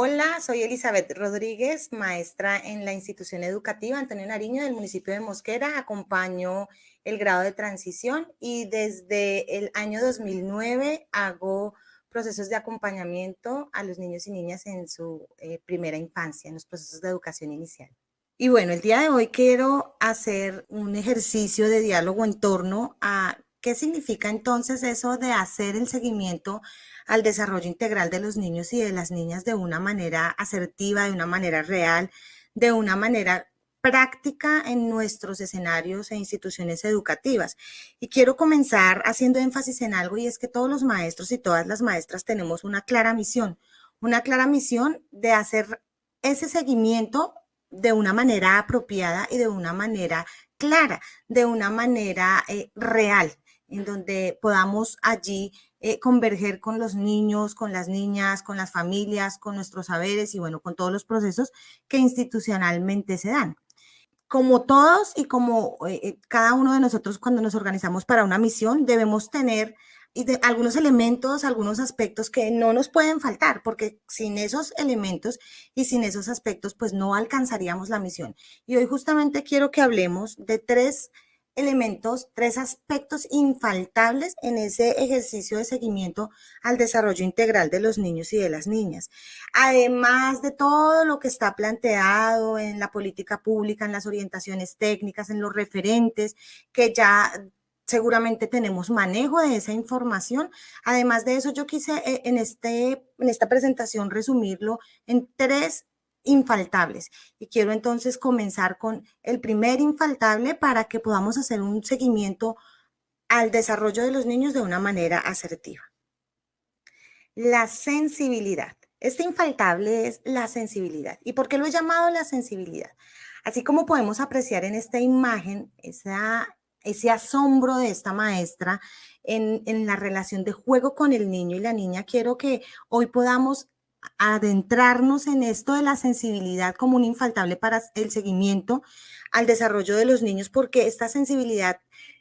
Hola, soy Elizabeth Rodríguez, maestra en la institución educativa Antonio Nariño del municipio de Mosquera. Acompaño el grado de transición y desde el año 2009 hago procesos de acompañamiento a los niños y niñas en su primera infancia, en los procesos de educación inicial. Y bueno, el día de hoy quiero hacer un ejercicio de diálogo en torno a qué significa entonces eso de hacer el seguimiento al desarrollo integral de los niños y de las niñas de una manera asertiva, de una manera real, de una manera práctica en nuestros escenarios e instituciones educativas. Y quiero comenzar haciendo énfasis en algo, y es que todos los maestros y todas las maestras tenemos una clara misión de hacer ese seguimiento de una manera apropiada y de una manera clara, de una manera real, en donde podamos allí converger con los niños, con las niñas, con las familias, con nuestros saberes y bueno, con todos los procesos que institucionalmente se dan. Como todos y como cada uno de nosotros cuando nos organizamos para una misión, debemos tener algunos elementos, algunos aspectos que no nos pueden faltar, porque sin esos elementos y sin esos aspectos, pues no alcanzaríamos la misión. Y hoy justamente quiero que hablemos de tres elementos, tres aspectos infaltables en ese ejercicio de seguimiento al desarrollo integral de los niños y de las niñas. Además de todo lo que está planteado en la política pública, en las orientaciones técnicas, en los referentes, que ya seguramente tenemos manejo de esa información. Además de eso, yo quise en esta presentación resumirlo en tres infaltables. Y quiero entonces comenzar con el primer infaltable para que podamos hacer un seguimiento al desarrollo de los niños de una manera asertiva. La sensibilidad. Este infaltable es la sensibilidad. ¿Y por qué lo he llamado la sensibilidad? Así como podemos apreciar en esta imagen ese asombro de esta maestra en la relación de juego con el niño y la niña, quiero que hoy podamos adentrarnos en esto de la sensibilidad como un infaltable para el seguimiento al desarrollo de los niños, porque esta sensibilidad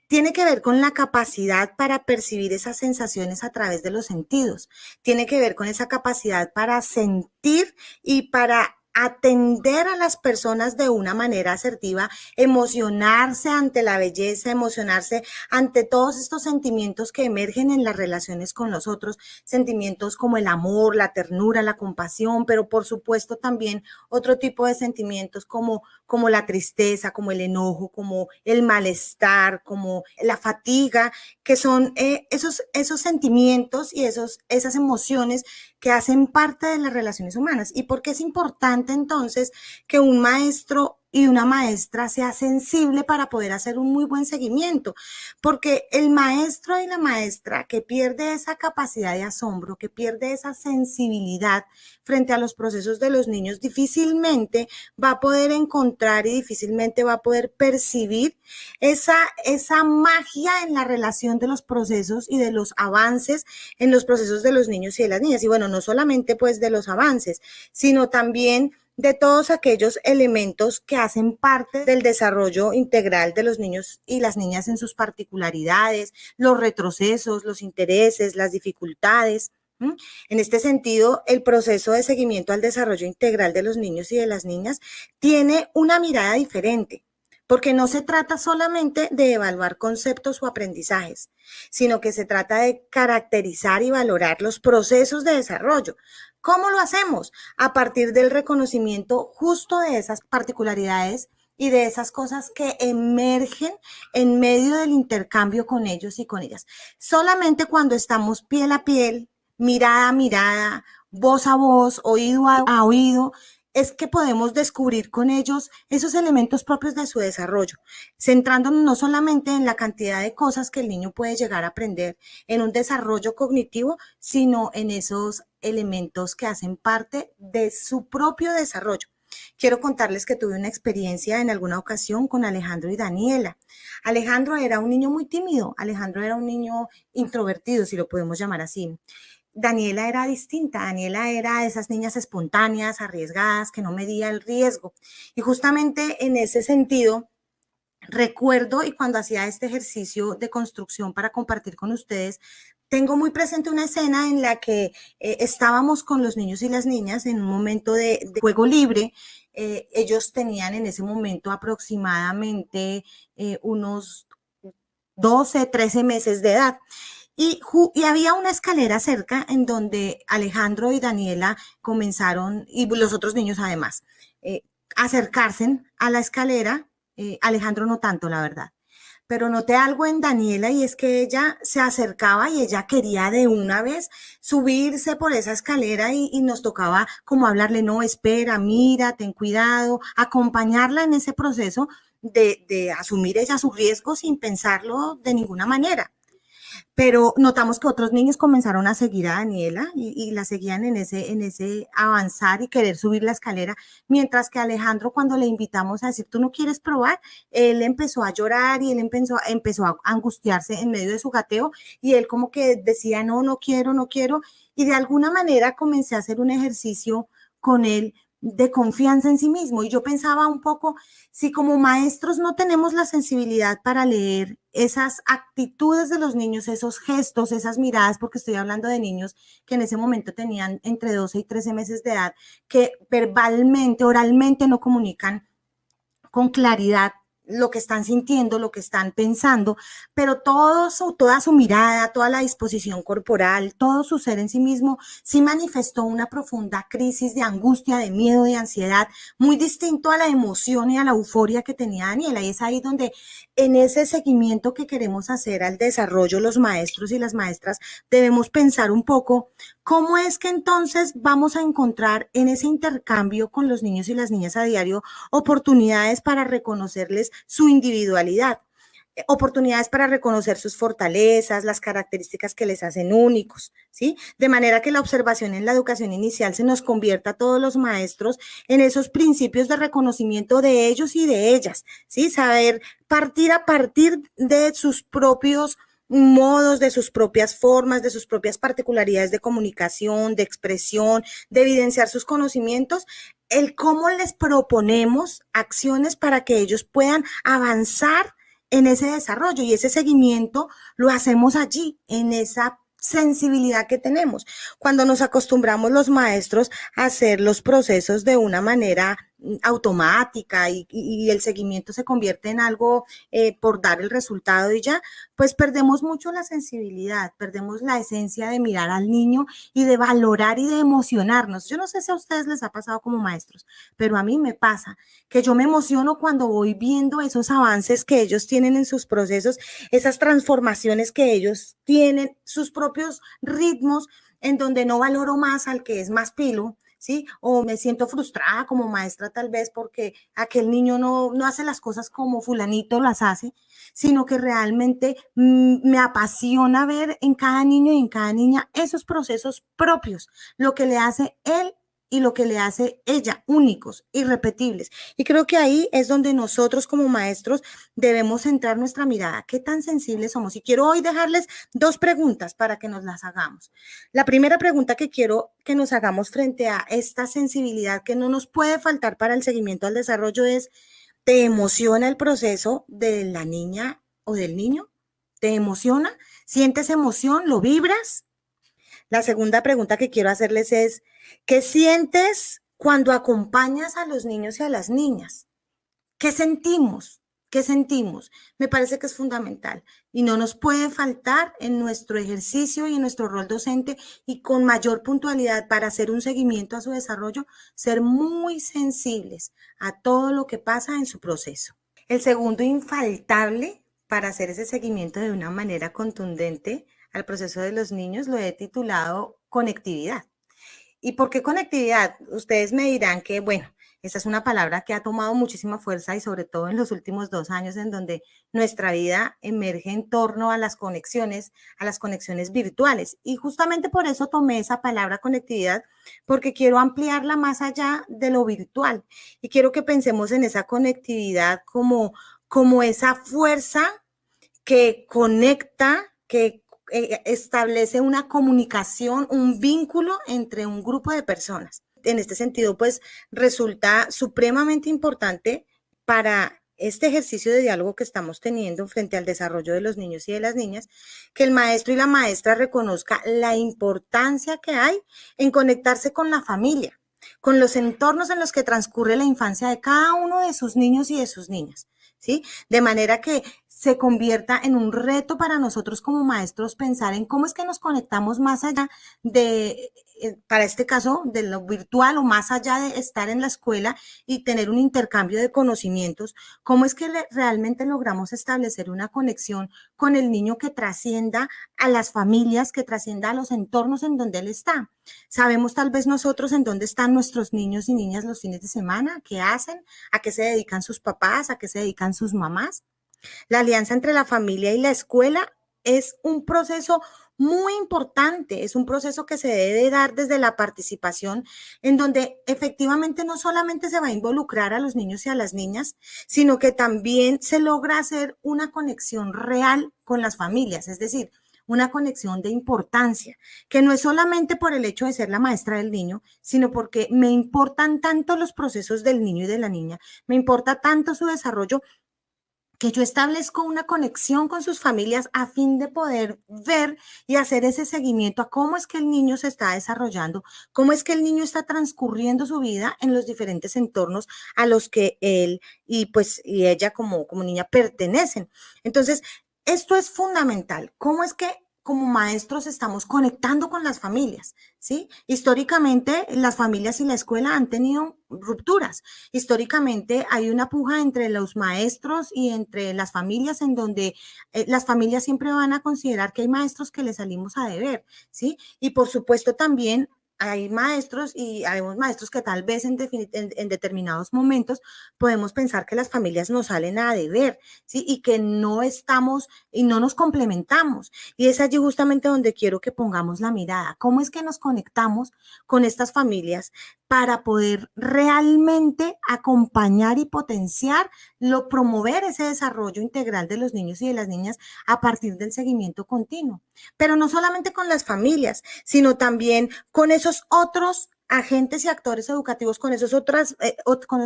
tiene que ver con la capacidad para percibir esas sensaciones a través de los sentidos, tiene que ver con esa capacidad para sentir y para atender a las personas de una manera asertiva, emocionarse ante la belleza, emocionarse ante todos estos sentimientos que emergen en las relaciones con los otros, sentimientos como el amor, la ternura, la compasión, pero por supuesto también otro tipo de sentimientos como la tristeza, como el enojo, como el malestar, como la fatiga, que son esos sentimientos y esas emociones que hacen parte de las relaciones humanas. ¿Y por qué es importante entonces que un maestro y una maestra sea sensible para poder hacer un muy buen seguimiento? Porque el maestro y la maestra que pierde esa capacidad de asombro, que pierde esa sensibilidad frente a los procesos de los niños, difícilmente va a poder encontrar y difícilmente va a poder percibir esa magia en la relación de los procesos y de los avances en los procesos de los niños y de las niñas. Y bueno, no solamente pues de los avances, sino también de todos aquellos elementos que hacen parte del desarrollo integral de los niños y las niñas en sus particularidades, los retrocesos, los intereses, las dificultades. En este sentido, el proceso de seguimiento al desarrollo integral de los niños y de las niñas tiene una mirada diferente, porque no se trata solamente de evaluar conceptos o aprendizajes, sino que se trata de caracterizar y valorar los procesos de desarrollo. ¿Cómo lo hacemos? A partir del reconocimiento justo de esas particularidades y de esas cosas que emergen en medio del intercambio con ellos y con ellas. Solamente cuando estamos piel a piel, mirada a mirada, voz a voz, oído a oído, es que podemos descubrir con ellos esos elementos propios de su desarrollo, centrándonos no solamente en la cantidad de cosas que el niño puede llegar a aprender en un desarrollo cognitivo, sino en esos elementos que hacen parte de su propio desarrollo. Quiero contarles que tuve una experiencia en alguna ocasión con Alejandro y Daniela. Alejandro era un niño muy tímido, Alejandro era un niño introvertido, si lo podemos llamar así. Daniela era distinta, Daniela era de esas niñas espontáneas, arriesgadas, que no medía el riesgo. Y justamente en ese sentido, recuerdo y cuando hacía este ejercicio de construcción para compartir con ustedes, tengo muy presente una escena en la que estábamos con los niños y las niñas en un momento de juego libre. Ellos tenían en ese momento aproximadamente unos 12, 13 meses de edad. Y había una escalera cerca en donde Alejandro y Daniela comenzaron, y los otros niños además, acercarse a la escalera. Alejandro no tanto, la verdad. Pero noté algo en Daniela y es que ella se acercaba y ella quería de una vez subirse por esa escalera y nos tocaba como hablarle, no, espera, mira, ten cuidado, acompañarla en ese proceso de asumir ella su riesgo sin pensarlo de ninguna manera. Pero notamos que otros niños comenzaron a seguir a Daniela y la seguían en ese avanzar y querer subir la escalera, mientras que Alejandro, cuando le invitamos a decir, ¿tú no quieres probar? Él empezó a llorar y él empezó a angustiarse en medio de su gateo y él como que decía, no, no quiero, no quiero. Y de alguna manera comencé a hacer un ejercicio con él de confianza en sí mismo. Y yo pensaba un poco, si como maestros no tenemos la sensibilidad para leer esas actitudes de los niños, esos gestos, esas miradas, porque estoy hablando de niños que en ese momento tenían entre 12 y 13 meses de edad, que verbalmente, oralmente no comunican con claridad lo que están sintiendo, lo que están pensando, pero toda su mirada, toda la disposición corporal, todo su ser en sí mismo, sí manifestó una profunda crisis de angustia, de miedo, de ansiedad, muy distinto a la emoción y a la euforia que tenía Daniela. Y es ahí donde en ese seguimiento que queremos hacer al desarrollo, los maestros y las maestras, debemos pensar un poco cómo es que entonces vamos a encontrar en ese intercambio con los niños y las niñas a diario oportunidades para reconocerles su individualidad, oportunidades para reconocer sus fortalezas, las características que les hacen únicos, ¿sí? De manera que la observación en la educación inicial se nos convierta a todos los maestros en esos principios de reconocimiento de ellos y de ellas, ¿sí? Saber partir a partir de sus propios modos, de sus propias formas, de sus propias particularidades de comunicación, de expresión, de evidenciar sus conocimientos, el cómo les proponemos acciones para que ellos puedan avanzar en ese desarrollo, y ese seguimiento lo hacemos allí, en esa sensibilidad que tenemos. Cuando nos acostumbramos los maestros a hacer los procesos de una manera automática y el seguimiento se convierte en algo por dar el resultado y ya, pues perdemos mucho la sensibilidad, perdemos la esencia de mirar al niño y de valorar y de emocionarnos. Yo no sé si a ustedes les ha pasado como maestros, pero a mí me pasa que yo me emociono cuando voy viendo esos avances que ellos tienen en sus procesos, esas transformaciones que ellos tienen, sus propios ritmos, en donde no valoro más al que es más pilo, ¿sí? O me siento frustrada como maestra tal vez porque aquel niño no hace las cosas como fulanito las hace, sino que realmente me apasiona ver en cada niño y en cada niña esos procesos propios, lo que le hace él y lo que le hace ella, únicos, irrepetibles. Y creo que ahí es donde nosotros como maestros debemos centrar nuestra mirada, qué tan sensibles somos. Y quiero hoy dejarles dos preguntas para que nos las hagamos. La primera pregunta que quiero que nos hagamos frente a esta sensibilidad que no nos puede faltar para el seguimiento al desarrollo es, ¿te emociona el proceso de la niña o del niño? ¿Te emociona? ¿Sientes emoción? ¿Lo vibras? La segunda pregunta que quiero hacerles es, ¿qué sientes cuando acompañas a los niños y a las niñas? ¿Qué sentimos? ¿Qué sentimos? Me parece que es fundamental y no nos puede faltar en nuestro ejercicio y en nuestro rol docente y con mayor puntualidad para hacer un seguimiento a su desarrollo, ser muy sensibles a todo lo que pasa en su proceso. El segundo infaltable para hacer ese seguimiento de una manera contundente al proceso de los niños lo he titulado conectividad. ¿Y por qué conectividad? Ustedes me dirán que, bueno, esa es una palabra que ha tomado muchísima fuerza y sobre todo en los últimos 2 años en donde nuestra vida emerge en torno a las conexiones virtuales. Y justamente por eso tomé esa palabra conectividad, porque quiero ampliarla más allá de lo virtual y quiero que pensemos en esa conectividad como esa fuerza que conecta, que establece una comunicación, un vínculo entre un grupo de personas. En este sentido, pues resulta supremamente importante para este ejercicio de diálogo que estamos teniendo frente al desarrollo de los niños y de las niñas, que el maestro y la maestra reconozca la importancia que hay en conectarse con la familia, con los entornos en los que transcurre la infancia de cada uno de sus niños y de sus niñas, ¿sí? De manera que se convierta en un reto para nosotros como maestros pensar en cómo es que nos conectamos más allá de, para este caso, de lo virtual o más allá de estar en la escuela y tener un intercambio de conocimientos, cómo es que realmente logramos establecer una conexión con el niño que trascienda a las familias, que trascienda a los entornos en donde él está. Sabemos tal vez nosotros en dónde están nuestros niños y niñas los fines de semana, qué hacen, a qué se dedican sus papás, a qué se dedican sus mamás. La alianza entre la familia y la escuela es un proceso muy importante, es un proceso que se debe dar desde la participación, en donde efectivamente no solamente se va a involucrar a los niños y a las niñas, sino que también se logra hacer una conexión real con las familias, es decir, una conexión de importancia, que no es solamente por el hecho de ser la maestra del niño, sino porque me importan tanto los procesos del niño y de la niña, me importa tanto su desarrollo que yo establezco una conexión con sus familias a fin de poder ver y hacer ese seguimiento a cómo es que el niño se está desarrollando, cómo es que el niño está transcurriendo su vida en los diferentes entornos a los que él y pues y ella como niña pertenecen. Entonces, esto es fundamental. ¿Cómo es que como maestros estamos conectando con las familias? ¿Sí? Históricamente, las familias y la escuela han tenido rupturas. Históricamente hay una puja entre los maestros y entre las familias en donde las familias siempre van a considerar que hay maestros que les salimos a deber, ¿sí? Y por supuesto también hay maestros y habemos maestros que tal vez en determinados momentos podemos pensar que las familias nos salen a deber, ¿sí? Y que no estamos y no nos complementamos. Y es allí justamente donde quiero que pongamos la mirada. ¿Cómo es que nos conectamos con estas familias para poder realmente acompañar y potenciar, promover ese desarrollo integral de los niños y de las niñas a partir del seguimiento continuo? Pero no solamente con las familias, sino también con esos otros agentes y actores educativos, con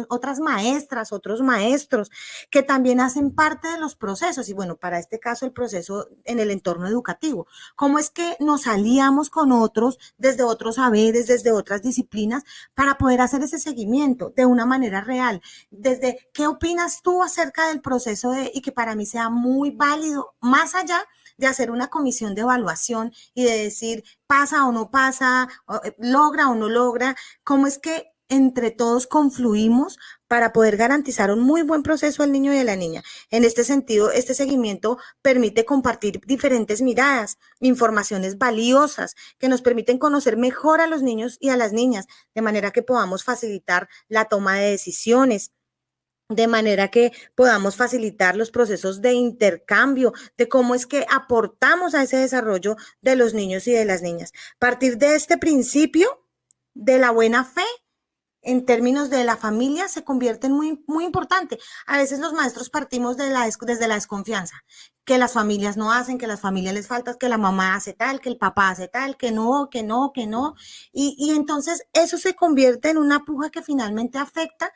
otras maestras, otros maestros, que también hacen parte de los procesos. Y bueno, para este caso, el proceso en el entorno educativo. ¿Cómo es que nos aliamos con otros desde otros saberes, desde otras disciplinas, para poder hacer ese seguimiento de una manera real? Desde, ¿qué opinas tú acerca del proceso y que para mí sea muy válido, más allá de hacer una comisión de evaluación y de decir pasa o no pasa, logra o no logra? ¿Cómo es que entre todos confluimos para poder garantizar un muy buen proceso al niño y a la niña? En este sentido, este seguimiento permite compartir diferentes miradas, informaciones valiosas que nos permiten conocer mejor a los niños y a las niñas, de manera que podamos facilitar la toma de decisiones, de manera que podamos facilitar los procesos de intercambio, de cómo es que aportamos a ese desarrollo de los niños y de las niñas. Partir de este principio de la buena fe en términos de la familia se convierte en muy importante. A veces los maestros partimos desde la desconfianza, que las familias no hacen, que las familias les falta, que la mamá hace tal, que el papá hace tal, que no, que no, que no. Y entonces eso se convierte en una puja que finalmente afecta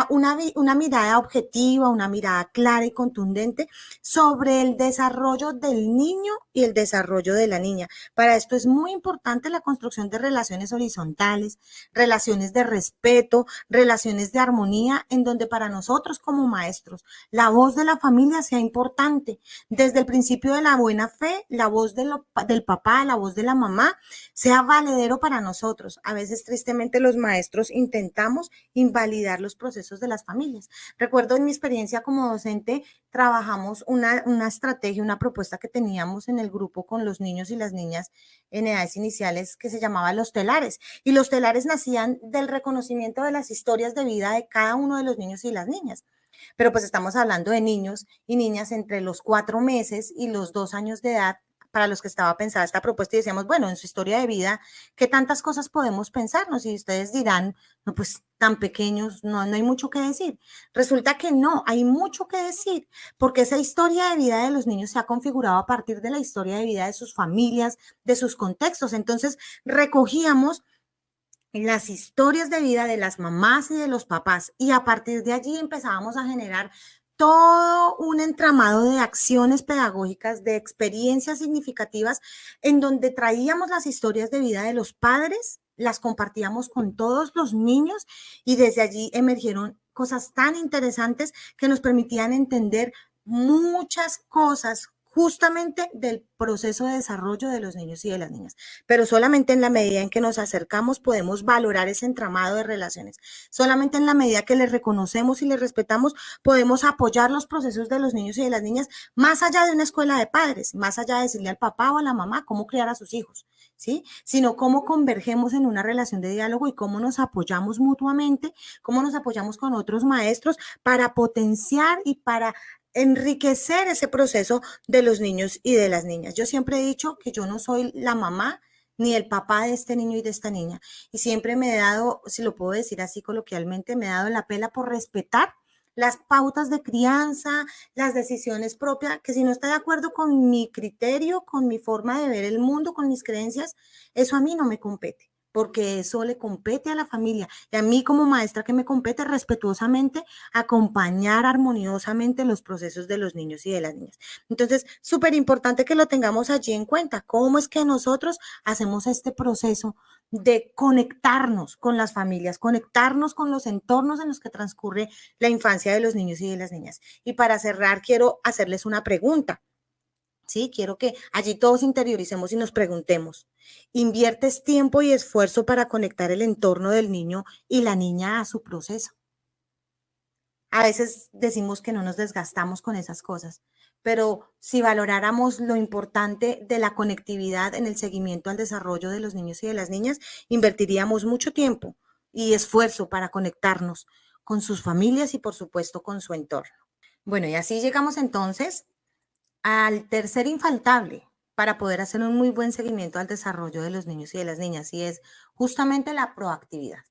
una mirada objetiva, una mirada clara y contundente sobre el desarrollo del niño y el desarrollo de la niña. Para esto es muy importante la construcción de relaciones horizontales, relaciones de respeto, relaciones de armonía, en donde para nosotros como maestros la voz de la familia sea importante. Desde el principio de la buena fe, la voz del papá, la voz de la mamá, sea valedero para nosotros. A veces, tristemente, los maestros intentamos invalidar los procesos de las familias. Recuerdo en mi experiencia como docente, trabajamos una estrategia, una propuesta que teníamos en el grupo con los niños y las niñas en edades iniciales que se llamaba los telares. Y los telares nacían del reconocimiento de las historias de vida de cada uno de los niños y las niñas. Pero pues estamos hablando de niños y niñas entre los 4 meses y los 2 años de edad, para los que estaba pensada esta propuesta, y decíamos, bueno, en su historia de vida, ¿qué tantas cosas podemos pensarnos? Y ustedes dirán, no, pues tan pequeños, no hay mucho que decir. Resulta que no, hay mucho que decir, porque esa historia de vida de los niños se ha configurado a partir de la historia de vida de sus familias, de sus contextos. Entonces, recogíamos las historias de vida de las mamás y de los papás, y a partir de allí empezábamos a generar todo un entramado de acciones pedagógicas, de experiencias significativas, en donde traíamos las historias de vida de los padres, las compartíamos con todos los niños y desde allí emergieron cosas tan interesantes que nos permitían entender muchas cosas justamente del proceso de desarrollo de los niños y de las niñas. Pero solamente en la medida en que nos acercamos podemos valorar ese entramado de relaciones. Solamente en la medida que les reconocemos y les respetamos podemos apoyar los procesos de los niños y de las niñas más allá de una escuela de padres, más allá de decirle al papá o a la mamá cómo criar a sus hijos, ¿sí? Sino cómo convergemos en una relación de diálogo y cómo nos apoyamos mutuamente, cómo nos apoyamos con otros maestros para potenciar y para enriquecer ese proceso de los niños y de las niñas. Yo siempre he dicho que yo no soy la mamá ni el papá de este niño y de esta niña. Y siempre me he dado, si lo puedo decir así coloquialmente, me he dado la pela por respetar las pautas de crianza, las decisiones propias, que si no está de acuerdo con mi criterio, con mi forma de ver el mundo, con mis creencias, eso a mí no me compete, porque eso le compete a la familia. Y a mí como maestra que me compete respetuosamente acompañar armoniosamente los procesos de los niños y de las niñas. Entonces, súper importante que lo tengamos allí en cuenta. ¿Cómo es que nosotros hacemos este proceso de conectarnos con las familias, conectarnos con los entornos en los que transcurre la infancia de los niños y de las niñas? Y para cerrar, quiero hacerles una pregunta. Sí, quiero que allí todos interioricemos y nos preguntemos, ¿inviertes tiempo y esfuerzo para conectar el entorno del niño y la niña a su proceso? A veces decimos que no nos desgastamos con esas cosas, pero si valoráramos lo importante de la conectividad en el seguimiento al desarrollo de los niños y de las niñas, invertiríamos mucho tiempo y esfuerzo para conectarnos con sus familias y por supuesto con su entorno. Bueno, y así llegamos entonces al tercer infaltable para poder hacer un muy buen seguimiento al desarrollo de los niños y de las niñas, y es justamente la proactividad.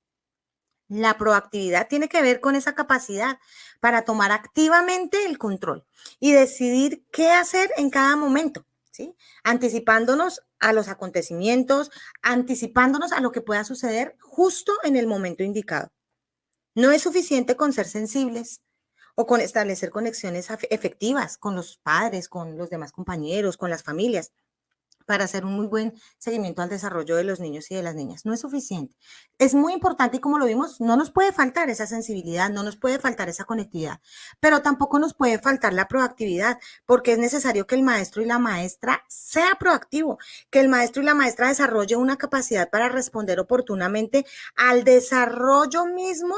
La proactividad tiene que ver con esa capacidad para tomar activamente el control y decidir qué hacer en cada momento, ¿sí? Anticipándonos a los acontecimientos, anticipándonos a lo que pueda suceder justo en el momento indicado. No es suficiente con ser sensibles o con establecer conexiones efectivas con los padres, con los demás compañeros, con las familias, para hacer un muy buen seguimiento al desarrollo de los niños y de las niñas. No es suficiente. Es muy importante y como lo vimos, no nos puede faltar esa sensibilidad, no nos puede faltar esa conectividad, pero tampoco nos puede faltar la proactividad, porque es necesario que el maestro y la maestra sea proactivo, que el maestro y la maestra desarrolle una capacidad para responder oportunamente al desarrollo mismo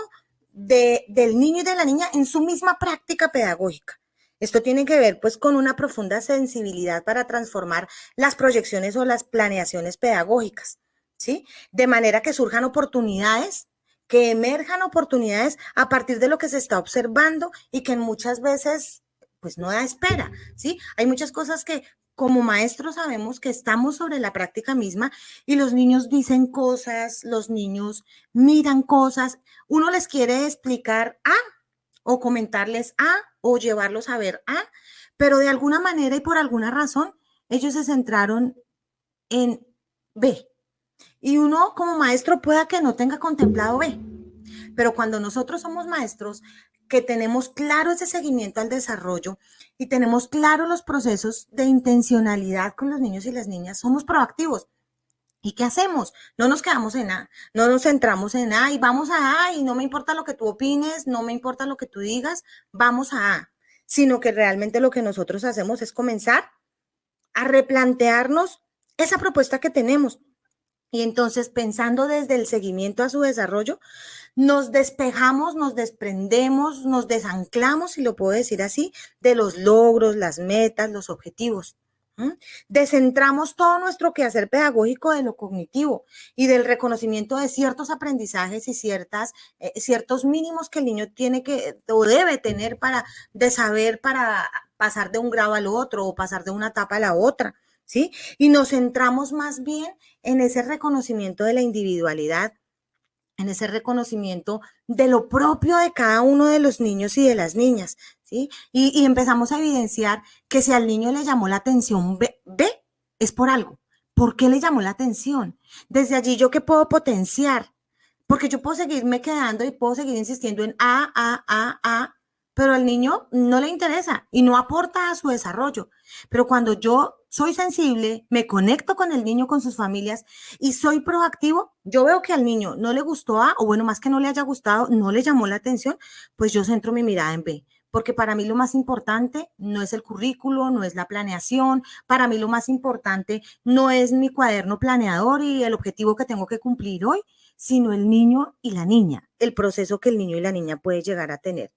del niño y de la niña en su misma práctica pedagógica. Esto tiene que ver pues con una profunda sensibilidad para transformar las proyecciones o las planeaciones pedagógicas, ¿sí? De manera que surjan oportunidades, que emerjan oportunidades a partir de lo que se está observando y que muchas veces pues no da espera, ¿sí? Hay muchas cosas que como maestros sabemos que estamos sobre la práctica misma y los niños dicen cosas, los niños miran cosas, uno les quiere explicar o comentarles o llevarlos a ver pero de alguna manera y por alguna razón ellos se centraron en B. Y uno como maestro pueda que no tenga contemplado B, pero cuando nosotros somos maestros que tenemos claro ese seguimiento al desarrollo y tenemos claro los procesos de intencionalidad con los niños y las niñas, somos proactivos. ¿Y qué hacemos? No nos quedamos en A, no nos centramos en A y vamos a A y no me importa lo que tú opines, no me importa lo que tú digas, vamos a, sino que realmente lo que nosotros hacemos es comenzar a replantearnos esa propuesta que tenemos. Y entonces, pensando desde el seguimiento a su desarrollo, nos despejamos, nos desprendemos, nos desanclamos, si lo puedo decir así, de los logros, las metas, los objetivos. Descentramos todo nuestro quehacer pedagógico de lo cognitivo y del reconocimiento de ciertos aprendizajes y ciertos mínimos que el niño tiene que o debe tener de saber para pasar de un grado al otro o pasar de una etapa a la otra, ¿sí? Y nos centramos más bien en ese reconocimiento de la individualidad, en ese reconocimiento de lo propio de cada uno de los niños y de las niñas, ¿sí? Y empezamos a evidenciar que si al niño le llamó la atención B, es por algo. ¿Por qué le llamó la atención? Desde allí, ¿yo qué puedo potenciar? Porque yo puedo seguirme quedando y puedo seguir insistiendo en A, pero al niño no le interesa y no aporta a su desarrollo. Pero cuando yo soy sensible, me conecto con el niño, con sus familias y soy proactivo, yo veo que al niño no le gustó A, o bueno, más que no le haya gustado, no le llamó la atención, pues yo centro mi mirada en B. Porque para mí lo más importante no es el currículo, no es la planeación, para mí lo más importante no es mi cuaderno planeador y el objetivo que tengo que cumplir hoy, sino el niño y la niña, el proceso que el niño y la niña puede llegar a tener.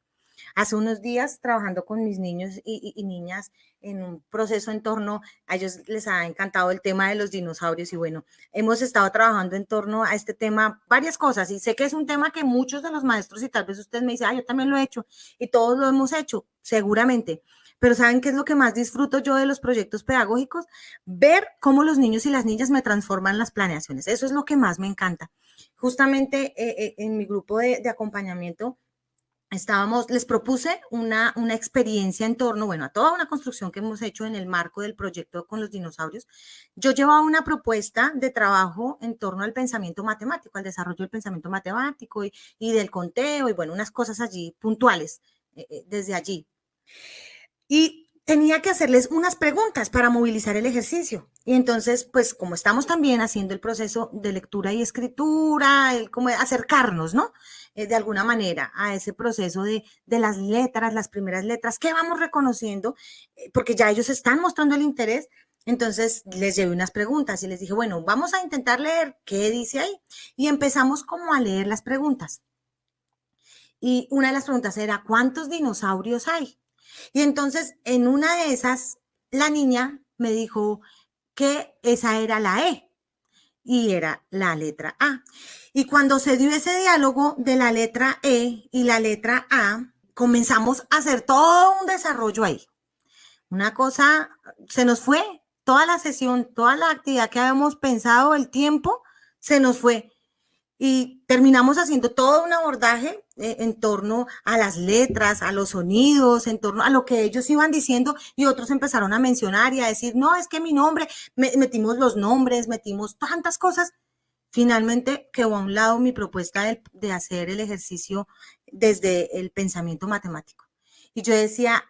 Hace unos días trabajando con mis niños y niñas en un proceso en torno, a ellos les ha encantado el tema de los dinosaurios y bueno, hemos estado trabajando en torno a este tema varias cosas y sé que es un tema que muchos de los maestros y tal vez usted me dice, yo también lo he hecho y todos lo hemos hecho, seguramente. Pero ¿saben qué es lo que más disfruto yo de los proyectos pedagógicos? Ver cómo los niños y las niñas me transforman las planeaciones. Eso es lo que más me encanta. Justamente en mi grupo de acompañamiento les propuse una experiencia en torno, bueno, a toda una construcción que hemos hecho en el marco del proyecto con los dinosaurios. Yo llevaba una propuesta de trabajo en torno al pensamiento matemático, al desarrollo del pensamiento matemático y del conteo y bueno, unas cosas allí puntuales desde allí. Y tenía que hacerles unas preguntas para movilizar el ejercicio. Y entonces, pues como estamos también haciendo el proceso de lectura y escritura, como acercarnos, ¿no? De alguna manera a ese proceso de las letras, las primeras letras, que vamos reconociendo, porque ya ellos están mostrando el interés. Entonces les llevé unas preguntas y les dije, bueno, vamos a intentar leer qué dice ahí. Y empezamos como a leer las preguntas. Y una de las preguntas era, ¿cuántos dinosaurios hay? Y entonces, en una de esas, la niña me dijo que esa era la E y era la letra A. Y cuando se dio ese diálogo de la letra E y la letra A, comenzamos a hacer todo un desarrollo ahí. Una cosa, se nos fue toda la sesión, toda la actividad que habíamos pensado, el tiempo, se nos fue. Y terminamos haciendo todo un abordaje en torno a las letras, a los sonidos, en torno a lo que ellos iban diciendo y otros empezaron a mencionar y a decir, no, es que mi nombre, metimos los nombres, metimos tantas cosas. Finalmente quedó a un lado mi propuesta de hacer el ejercicio desde el pensamiento matemático. Y yo decía,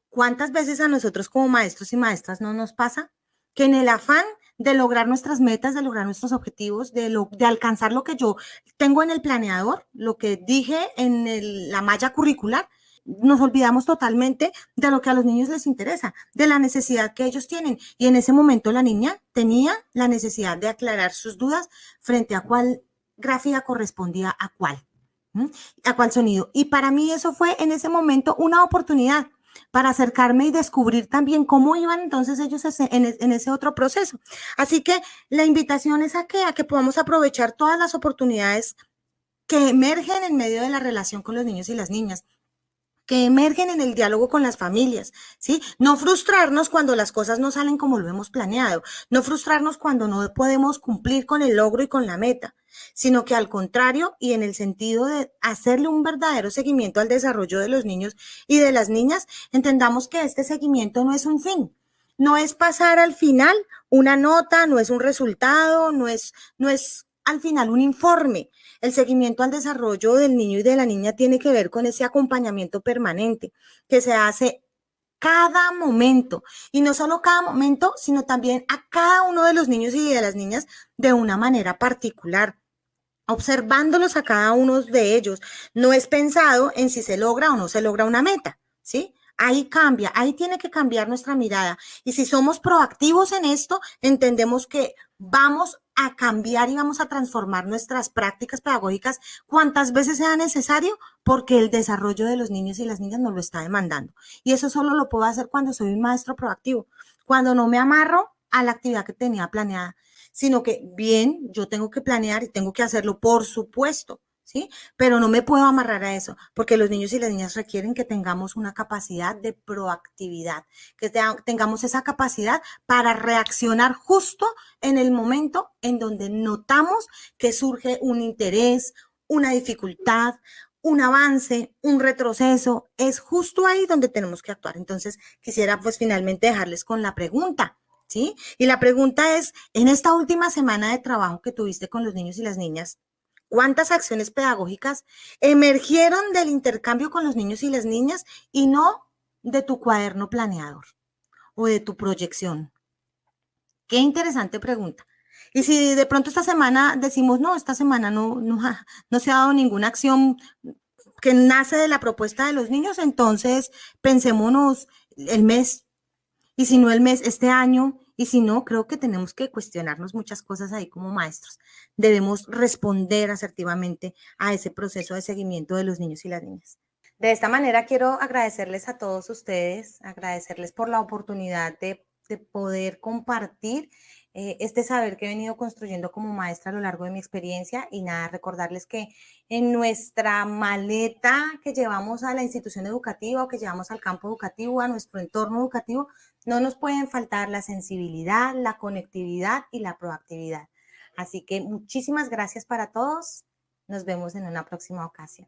¿cuántas veces a nosotros como maestros y maestras no nos pasa que en el afán de lograr nuestras metas, de lograr nuestros objetivos, de alcanzar lo que yo tengo en el planeador, lo que dije en la malla curricular, nos olvidamos totalmente de lo que a los niños les interesa, de la necesidad que ellos tienen. Y en ese momento la niña tenía la necesidad de aclarar sus dudas frente a cuál grafía correspondía a cuál, a cuál sonido. Y para mí eso fue en ese momento una oportunidad para acercarme y descubrir también cómo iban entonces ellos en ese otro proceso. Así que la invitación es a que podamos aprovechar todas las oportunidades que emergen en medio de la relación con los niños y las niñas, que emergen en el diálogo con las familias, ¿sí? No frustrarnos cuando las cosas no salen como lo hemos planeado, no frustrarnos cuando no podemos cumplir con el logro y con la meta, sino que al contrario y en el sentido de hacerle un verdadero seguimiento al desarrollo de los niños y de las niñas, entendamos que este seguimiento no es un fin, no es pasar al final una nota, no es un resultado, no es al final un informe. El seguimiento al desarrollo del niño y de la niña tiene que ver con ese acompañamiento permanente que se hace cada momento, y no solo cada momento, sino también a cada uno de los niños y de las niñas de una manera particular, observándolos a cada uno de ellos. No es pensado en si se logra o no se logra una meta, ¿sí? Ahí cambia, ahí tiene que cambiar nuestra mirada. Y si somos proactivos en esto, entendemos que vamos a cambiar y vamos a transformar nuestras prácticas pedagógicas cuantas veces sea necesario, porque el desarrollo de los niños y las niñas nos lo está demandando. Y eso solo lo puedo hacer cuando soy un maestro proactivo, cuando no me amarro a la actividad que tenía planeada, sino que bien, yo tengo que planear y tengo que hacerlo, por supuesto, ¿sí? Pero no me puedo amarrar a eso, porque los niños y las niñas requieren que tengamos una capacidad de proactividad, que tengamos esa capacidad para reaccionar justo en el momento en donde notamos que surge un interés, una dificultad, un avance, un retroceso. Es justo ahí donde tenemos que actuar. Entonces, quisiera pues finalmente dejarles con la pregunta, ¿sí? Y la pregunta es, en esta última semana de trabajo que tuviste con los niños y las niñas, cuántas acciones pedagógicas emergieron del intercambio con los niños y las niñas y no de tu cuaderno planeador o de tu proyección. Qué interesante pregunta. Y si de pronto esta semana decimos, no, esta semana no se ha dado ninguna acción que nace de la propuesta de los niños, entonces pensémonos el mes, y si no el mes, este año, y si no, creo que tenemos que cuestionarnos muchas cosas ahí como maestros. Debemos responder asertivamente a ese proceso de seguimiento de los niños y las niñas. De esta manera quiero agradecerles a todos ustedes, agradecerles por la oportunidad de poder compartir este saber que he venido construyendo como maestra a lo largo de mi experiencia y nada, recordarles que en nuestra maleta que llevamos a la institución educativa o que llevamos al campo educativo, a nuestro entorno educativo, no nos pueden faltar la sensibilidad, la conectividad y la proactividad. Así que muchísimas gracias para todos. Nos vemos en una próxima ocasión.